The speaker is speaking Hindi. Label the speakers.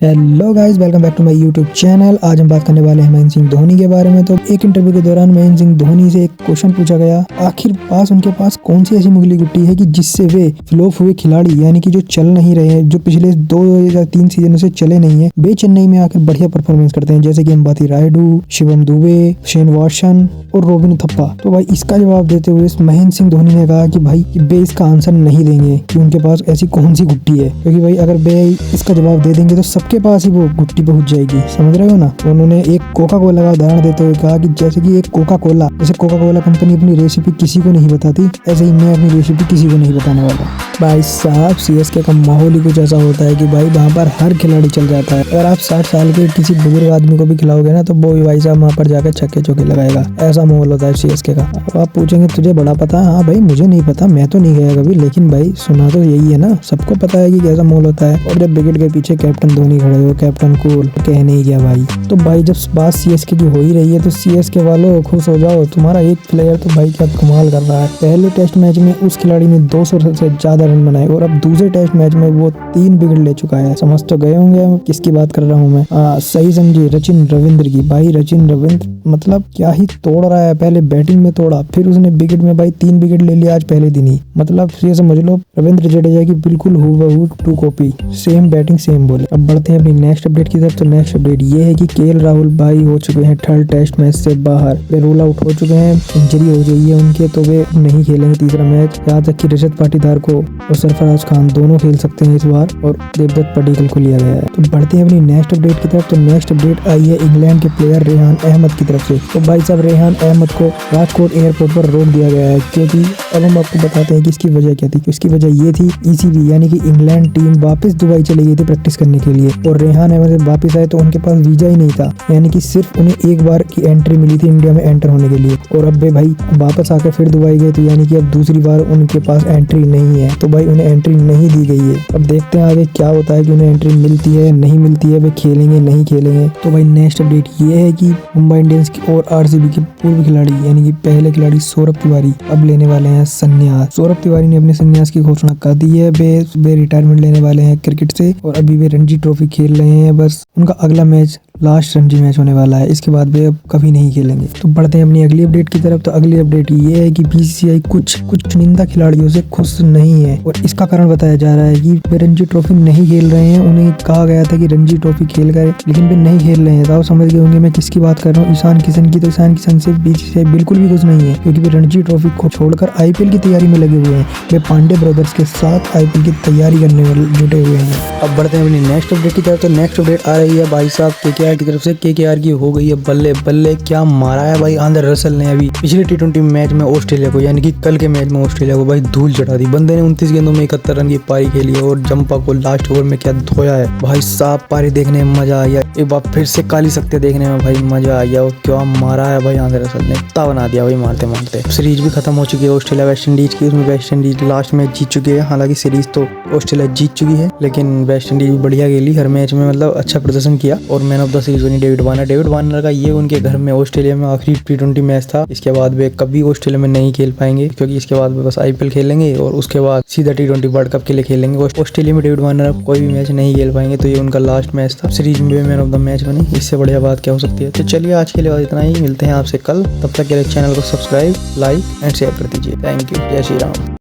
Speaker 1: Hello guys, welcome back to my YouTube channel. आज हम बात करने वाले हैं महेंद्र सिंह धोनी के बारे में। तो एक इंटरव्यू के दौरान महेंद्र सिंह धोनी से एक क्वेश्चन पूछा गया, आखिर उनके पास कौन सी ऐसी मुगली गुट्टी है कि जिससे वे फ्लॉप हुए खिलाड़ी यानी कि जो चल नहीं रहे हैं, जो पिछले 2 या 3 सीजन से चले नहीं है, वे चेन्नई में आकर बढ़िया परफॉर्मेंस करते हैं, जैसे कि अंबाती रायडू, शिवम दुबे, शेन वॉटसन और रोबिन थप्पा। तो भाई इसका जवाब देते हुए महेंद्र सिंह धोनी ने कहा कि भाई वे इसका आंसर नहीं देंगे कि उनके पास ऐसी कौन सी गुट्टी है, क्योंकि भाई अगर वे इसका जवाब दे देंगे तो सबके पास ही वो गुट्टी पहुंच जाएगी। समझ रहे हो ना। तो उन्होंने एक कोका कोला का उदाहरण देते हुए कहा कि जैसे कि एक कोका कोला, जैसे कोका कोला कंपनी अपनी रेसिपी किसी को नहीं बताती, ऐसे ही मैं अपनी रेसिपी किसी को नहीं बताने वाला। भाई साहब, सीएसके का माहौल ही कुछ ऐसा होता है कि भाई वहाँ पर हर खिलाड़ी चल जाता है। अगर आप 60 साल के किसी बुजुर्ग आदमी को भी खिलाओगे ना तो वो भी भाई साहब वहाँ पर जाकर छक्के चौके लगाएगा। ऐसा माहौल होता है सीएसके का। अब आप पूछेंगे तुझे बड़ा पता है? हाँ भाई, मुझे नहीं पता, मैं तो नहीं गया कभी, लेकिन भाई सुना तो यही है ना, सबको पता है कि कैसा माहौल होता है। और जब विकेट के पीछे कैप्टन धोनी खड़े हो, कैप्टन कूल, कहने ही गया भाई। तो भाई जब बात सीएसके की हो ही रही है तो सीएसके वालों खुश हो जाओ, तुम्हारा एक प्लेयर तो भाई क्या कमाल कर रहा है। पहले टेस्ट मैच में उस खिलाड़ी ने 200 से ज्यादा रन बनाए और अब दूसरे टेस्ट मैच में वो 3 विकेट ले चुका है। समझ तो गए होंगे किसकी बात कर रहा हूँ मैं। सही समझिए, रचिन रविंद्र की। भाई रचिन रविंद्र मतलब क्या ही तोड़ रहा है। पहले बैटिंग में तोड़ा, फिर उसने विकेट में भाई 3 विकेट ले लिया आज पहले दिन ही। मतलब ये समझ लो रविंद्र जडेजा की बिल्कुल हूबहू 2 copy, same batting same bowling. अब बढ़ते हैं अपनी नेक्स्ट अपडेट की तरफ। तो नेक्स्ट अपडेट ये है कि केएल राहुल भाई हो चुके हैं 3rd टेस्ट मैच से बाहर। वे रोल आउट हो चुके हैं, इंजरी हो गई है उनके, तो वे नहीं खेलेंगे तीसरा मैच। यहाँ तक कि रजत पाटीदार को और सरफराज खान दोनों खेल सकते हैं इस बार, और देवदत्त पडिक्कल को लिया गया है। तो बढ़ते हैं अपनी नेक्स्ट अपडेट की तरफ। तो नेक्स्ट अपडेट आई है इंग्लैंड के प्लेयर रेहान अहमद की तरफ से। तो भाई साहब रेहान अहमद को राजकोट एयरपोर्ट पर रोक दिया गया है, क्योंकि अब हम आपको बताते हैं कि इसकी वजह क्या थी। इसकी वजह ये थी ईसीबी यानी कि इंग्लैंड टीम वापस दुबई चली गई थी प्रैक्टिस करने के लिए, और रेहान अहमद वापस आए तो उनके पास वीजा ही नहीं था, यानी कि सिर्फ उन्हें एक बार की एंट्री मिली थी इंडिया में एंटर होने के लिए। और अब वे भाई वापस आकर फिर दुबई गए, तो यानी कि अब दूसरी बार उनके पास एंट्री नहीं है, तो भाई उन्हें एंट्री नहीं दी गई है। अब देखते हैं आगे क्या होता है कि उन्हें एंट्री मिलती है नहीं मिलती है, वे खेलेंगे नहीं खेलेंगे। तो भाई नेक्स्ट अपडेट ये है कि मुंबई इंडियंस की और आरसीबी के पूर्व खिलाड़ी यानी कि पहले खिलाड़ी सौरभ तिवारी अब लेने वाले हैं संन्यास। सौरभ तिवारी ने अपने संन्यास की घोषणा कर दी है। वे रिटायरमेंट लेने वाले हैं क्रिकेट से, और अभी वे रणजी ट्रॉफी खेल रहे हैं। बस उनका अगला मैच लास्ट रणजी मैच होने वाला है, इसके बाद वे अब कभी नहीं खेलेंगे। तो बढ़ते हैं अपनी अगली अपडेट की तरफ। तो अगली अपडेट ये है कि बीसीसीआई कुछ चुनिंदा खिलाड़ियों से खुश नहीं है, और इसका कारण बताया जा रहा है कि वे रणजी ट्रॉफी नहीं खेल रहे हैं। उन्हें कहा गया था कि रणजी ट्रॉफी खेल गए, लेकिन वे नहीं खेल रहे हैं। तो आप समझ गए होंगे मैं किसकी बात कर रहा हूँ, ईशान किशन की। तो ईशान किशन से बीसीसीआई बिल्कुल भी खुश नहीं है, क्योंकि वे रणजी ट्रॉफी को छोड़कर आईपीएल की तैयारी में लगे हुए हैं। वे पांडे ब्रदर्स के साथ आईपीएल की तैयारी करने में जुटे हुए हैं। अब बढ़ते हैं अपनी नेक्स्ट अपडेट की तरफ। तो नेक्स्ट अपडेट आ रही है भाई साहब केकेआर की तरफ से। केकेआर की हो गई है बल्ले बल्ले, क्या मारा है भाई आंद्रे रसल ने अभी पिछले टी20 मैच में ऑस्ट्रेलिया को, यानी कि कल के मैच में ऑस्ट्रेलिया को भाई धूल चढ़ा दी। बंदे ने 29 गेंदों में 71 रन की पारी खेली है, और जंपा को लास्ट ओवर में क्या धोया है भाई साहब। पारी देखने में मजा आया, एक बार फिर से काली सकते देखने में भाई मजा आया। और क्या मारा है भाई आंद्रे रसल ने, ता बना दिया भाई मारते मारते। सीरीज भी खत्म हो चुकी है ऑस्ट्रेलिया वेस्ट इंडीज की, उसमें वेस्ट इंडीज लास्ट मैच जीत चुकी है। हालांकि सीरीज तो ऑस्ट्रेलिया जीत चुकी है, लेकिन वेस्ट इंडीज बढ़िया खेली हर मैच में, मतलब अच्छा प्रदर्शन किया। और मैन ऑफ द सीरीज बनी डेविड वार्नर का। ये उनके घर में ऑस्ट्रेलिया में आखिरी टी20 मैच था। इसके बाद वे कभी ऑस्ट्रेलिया में नहीं खेल पाएंगे, क्योंकि इसके बाद वे बस आईपीएल खेलेंगे और उसके बाद सीधा टी20 वर्ल्ड कप के लिए खेलेंगे। ऑस्ट्रेलिया में डेविड वार्नर कोई भी मैच नहीं खेल पाएंगे, तो ये उनका लास्ट मैच था। सीरीज में मैन ऑफ द मैच बनी, इससे बढ़िया बात क्या हो सकती है। तो चलिए आज के लिए इतना ही, मिलते हैं आपसे कल। तब तक के लिए चैनल को सब्सक्राइब, लाइक एंड शेयर कर दीजिए। थैंक यू, जय श्री राम।